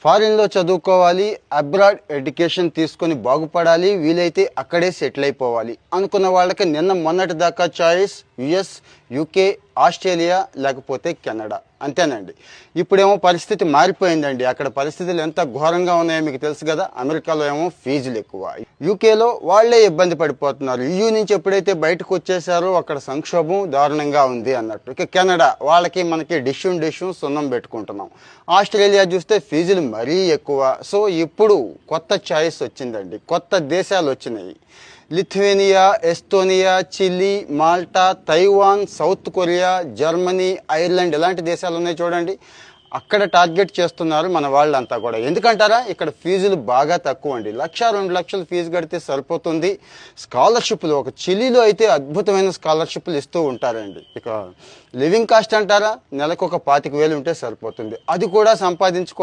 ఫారిన్‌లో చదువుకోవాలి, abroad education తీసుకొని బాగుపడాలి, వీలైతే అక్కడే సెటిల్ అయిపోవాలి అనుకున్న వాళ్ళకి నిన్న మొన్నటి దాకా చాయిస్ యుఎస్, యూకే, ఆస్ట్రేలియా లేకపోతే కెనడా అంతేనండి. ఇప్పుడేమో పరిస్థితి మారిపోయిందండి. అక్కడ పరిస్థితులు ఎంత ఘోరంగా ఉన్నాయో మీకు తెలుసు కదా. అమెరికాలో ఏమో ఫీజులు ఎక్కువ, యూకేలో వాళ్ళే ఇబ్బంది పడిపోతున్నారు. యూయూ నుంచి ఎప్పుడైతే బయటకు వచ్చేసారో అక్కడ సంక్షోభం దారుణంగా ఉంది అన్నట్టు. ఇక కెనడా వాళ్ళకి మనకి డిష్యూం సున్నం పెట్టుకుంటున్నాం. ఆస్ట్రేలియా చూస్తే ఫీజులు మరీ ఎక్కువ. సో ఇప్పుడు కొత్త చాయిస్ వచ్చిందండి, కొత్త దేశాలు వచ్చినాయి. Lithuania, Estonia, Chile, Malta, Taiwan, South Korea, Germany, Ireland ఇలాంటి దేశాలు ఉన్నాయి చూడండి. అక్కడ టార్గెట్ చేస్తున్నారు మన వాళ్ళంతా కూడా. ఎందుకంటారా, ఇక్కడ ఫీజులు బాగా తక్కువ అండి. 1-2 లక్షలు ఫీజు కడితే సరిపోతుంది. స్కాలర్షిప్లు ఒక చిలీలో అయితే అద్భుతమైన స్కాలర్షిప్లు ఇస్తూ ఉంటారండి. ఇక లివింగ్ కాస్ట్ అంటారా, నెలకు ఒక 25,000 ఉంటే సరిపోతుంది. అది కూడా సంపాదించుకో